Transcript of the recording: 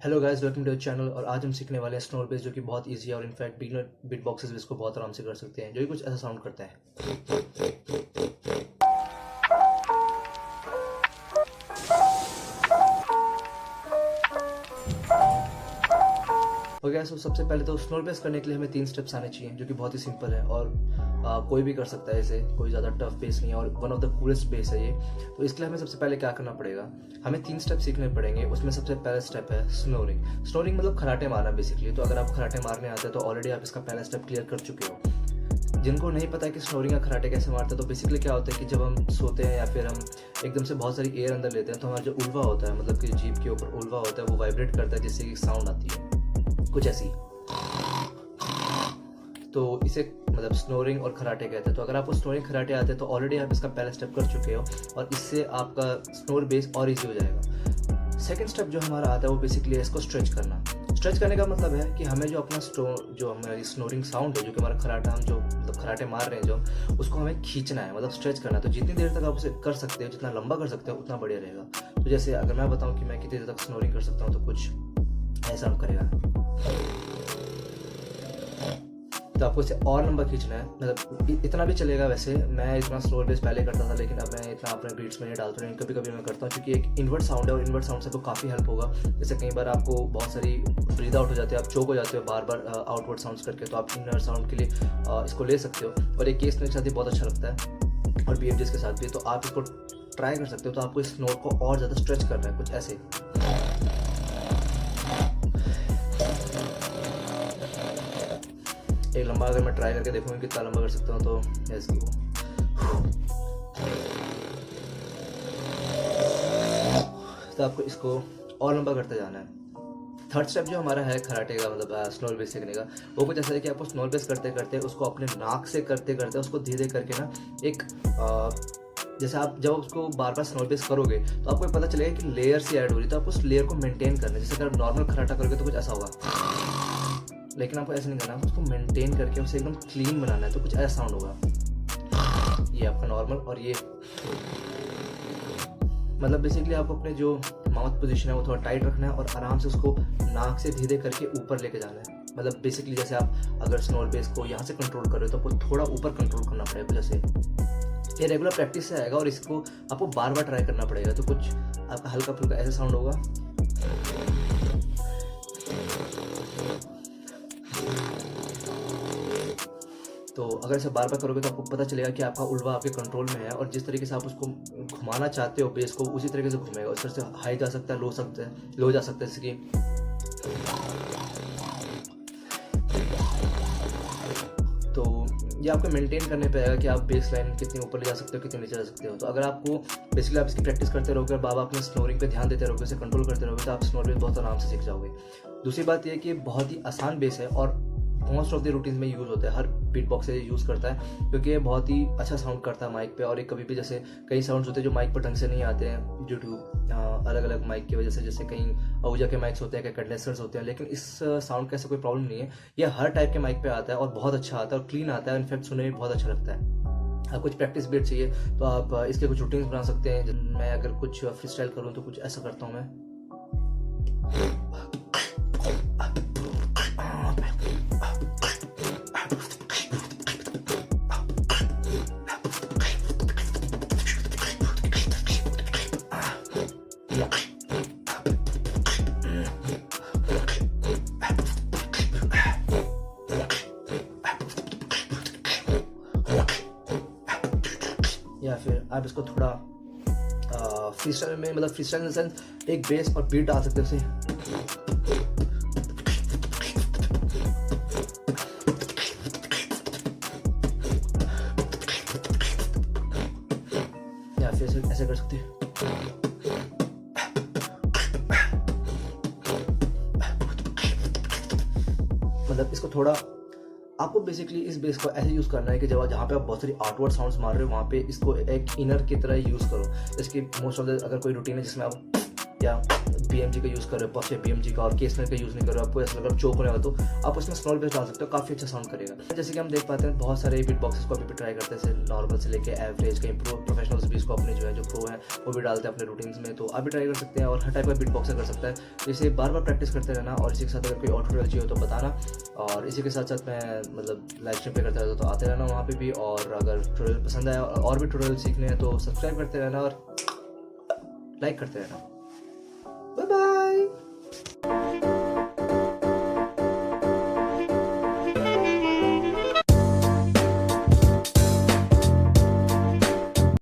Hello guys, welcome to the channel. और आज हम सीखने वाले हैं स्नोर बेस, जो कि बहुत इजी है और इनफैक्ट बिगनर बीट बॉक्सेस भी इसको बहुत आराम से कर सकते हैं, जो कि कुछ ऐसा साउंड करता है। ओके गाइस, तो सबसे पहले तो स्नोर बेस करने के लिए हमें 3 स्टेप्स आने चाहिए, जो कि बहुत ही सिंपल है और कोई भी कर सकता है इसे। कोई ज़्यादा टफ बेस नहीं है और one of the coolest base है ये। तो इसके लिए हमें सबसे पहले क्या करना पड़ेगा, हमें 3 स्टेप सीखने पड़ेंगे। उसमें सबसे पहला स्टेप है स्नोरिंग। स्नोरिंग मतलब खराटे मारना बेसिकली। तो अगर आप खराटे मारने आते हैं तो ऑलरेडी आप इसका पहला स्टेप क्लियर कर चुके हो। जिनको नहीं पता है कि स्नोरिंग या खराटे कैसे मारते हैं, तो बेसिकली क्या होता है कि जब हम सोते हैं या फिर हम एकदम से बहुत सारी एयर अंदर लेते हैं, तो हमारा जो उल्वा होता है, मतलब कि जीभ के ऊपर उल्वा होता है, वो वाइब्रेट करता है, जिससे कि साउंड आती है कुछ ऐसी। तो इसे मतलब स्नोरिंग और खराटे कहते हैं। तो अगर आपको स्नोरिंग खराटे आते हैं तो ऑलरेडी आप इसका पहला स्टेप कर चुके हो और इससे आपका स्नोर बेस और इजी हो जाएगा। सेकंड स्टेप जो हमारा आता है वो बेसिकली है इसको स्ट्रेच करना। स्ट्रेच करने का मतलब है कि हमें जो अपना जो हमारी स्नोरिंग साउंड है, जो कि हमारा खराटा, हम जो मतलब खराटे मार रहे हैं जो, उसको हमें खींचना है, मतलब स्ट्रेच करना है। तो जितनी देर तक आप उसे कर सकते हो, जितना लंबा कर सकते हो, उतना बढ़िया रहेगा। तो जैसे अगर मैं बताऊँ कि मैं कितनी देर तक स्नोरिंग कर सकता हूँ, तो कुछ ऐसा करेगा। तो आपको इसे और लंबा खींचना है, मतलब इतना भी चलेगा। वैसे मैं इतना स्लोअर बेस पहले करता था, लेकिन अब मैं इतना अपने बीट्स में नहीं डालता हूँ। कभी कभी मैं करता हूँ, क्योंकि एक इनवर्ट साउंड है और इनवर्ट साउंड से तो काफ़ी हेल्प होगा। जैसे कई बार आपको बहुत सारी ब्रीद आउट हो जाती है, आप चोक हो जाते हो बार बार आउटवर्ड साउंड्स करके, तो आप इनर साउंड के लिए इसको ले सकते हो। और एक केस मेरे साथ ही बहुत अच्छा लगता है और BFGs के साथ भी। तो आप इसको ट्राई कर सकते हो। तो आपको इस नोट को और ज़्यादा स्ट्रेच करना है, कुछ ऐसे। एक लंबा अगर मैं ट्राई करके देखूँगी कितना लंबा कर सकता हूँ, तो इसको तो आपको इसको और लंबा करते जाना है। थर्ड स्टेप जो हमारा है खराटे का, मतलब स्नोर बेस सीखने का, वो कुछ ऐसा है कि आपको स्नोर बेस करते करते उसको अपने नाक से करते करते उसको धीरे धीरे करके ना एक जैसे आप जब उसको बार बार स्नोर बेस करोगे तो आपको पता चलेगा कि लेयर सी ऐड हो रही है। तो आपको उस लेयर को मेंटेन करना है। जैसे अगर नॉर्मल खराटा करोगे तो कुछ ऐसा होगा, लेकिन आपको ऐसा नहीं करना, उसको मेंटेन करके उसे एकदम क्लीन बनाना है। तो कुछ ऐसा साउंड होगा, ये आपका नॉर्मल। और ये मतलब बेसिकली आपको अपने जो माउथ पोजीशन है वो थोड़ा टाइट रखना है और आराम से उसको नाक से धीरे करके ऊपर लेके जाना है। मतलब बेसिकली जैसे आप अगर स्नोर बेस को यहाँ से कंट्रोल कर रहे हो, तो आपको थोड़ा ऊपर कंट्रोल करना पड़ेगा। जैसे ये रेगुलर प्रैक्टिस से आएगा और इसको आपको बार बार ट्राई करना पड़ेगा। तो कुछ आपका हल्का फुल्का ऐसा साउंड होगा। तो अगर इसे बार बार करोगे तो आपको पता चलेगा कि आपका उल्वा आपके कंट्रोल में है, और जिस तरीके से आप उसको घुमाना चाहते हो बेस को, उसी तरीके से घूमेगा। उस तरह से हाई जा सकता है, लो जा सकता है। इसकी तो ये आपको मेंटेन करने पे आएगा कि आप बेस लाइन कितनी ऊपर ले जा सकते हो, कितनी नीचे जा सकते हो। तो अगर आपको बेसिकली आप इसकी प्रैक्टिस करते रहोगे और बाबा अपने स्नोरिंग पे ध्यान देते रहोगे, उसे कंट्रोल करते रहोगे, तो आप स्नोर बेस बहुत आराम से सीख जाओगे। दूसरी बात यह कि बहुत ही आसान बेस है और मोस्ट ऑफ द रूटीन में यूज़ होता है। हर बीट बॉक्स से यूज़ करता है, क्योंकि ये बहुत ही अच्छा साउंड करता है माइक पे। और एक कभी भी जैसे कई साउंड्स होते हैं जो माइक पर ढंग से नहीं आते हैं ड्यू टू अलग अलग माइक की वजह से। जैसे कहीं आहूजा के माइक्स होते हैं, कई कंडेंसर्स होते हैं, लेकिन इस साउंड का ऐसा कोई प्रॉब्लम नहीं है। ये हर टाइप के माइक पे आता है और बहुत अच्छा आता है और क्लीन आता है। इनफैक्ट सुनने में बहुत अच्छा लगता है। आप कुछ प्रैक्टिस बीट चाहिए तो आप इसके कुछ रूटीन्स बना सकते हैं। मैं अगर कुछ फ्री स्टाइल करूँ तो कुछ ऐसा करता हूँ मैं। या फिर आप इसको थोड़ा फ्री स्टाइल में, मतलब free style in the sense एक बेस और बीट डाल सकते हो उसे। या फिर ऐसे कर सकते हैं। मतलब इसको थोड़ा आपको बेसिकली इस बेस को ऐसे यूज़ करना है कि जहाँ पे आप बहुत सारी आउटवर्ड साउंड्स मार रहे हो, वहाँ पे इसको एक इनर की तरह यूज़ करो। इसकी मोस्ट ऑफ द अगर कोई रूटीन है जिसमें आप या BMG का यूज़ कर रहे हो, पफ या BMG का, और केसनर का यूज़ नहीं कर रहे हो, आपको ऐसा लग रहा है चोक होने वाला, तो आप उसमें स्मॉल बेस डाल सकते हो, काफ़ी अच्छा साउंड करेगा। जैसे कि हम देख पाते हैं बहुत सारे बीट बॉक्सेस को अभी भी ट्राई करते हैं, जैसे नॉर्मल से लेके एवरेज, कहीं प्रोफेशनल्स भी इसको अपने जो है जो प्रो है वो भी डालते हैं अपने रूटीन्स में, तो आप भी ट्राई कर सकते हैं और हर टाइप का बीट बॉक्सर कर सकता है। तो इसे बार बार प्रैक्टिस करते रहना, और इसी के साथ अगर कोई और ट्यूटोरियल चाहिए हो तो बताना, और इसी के साथ साथ मैं मतलब लाइव स्ट्रीम पे करता रहता हूं, तो आते रहना वहाँ पे भी, और अगर ट्यूटोरियल पसंद आया और भी ट्यूटोरियल सीखने हैं तो सब्सक्राइब करते रहना और लाइक करते रहना। Bye bye.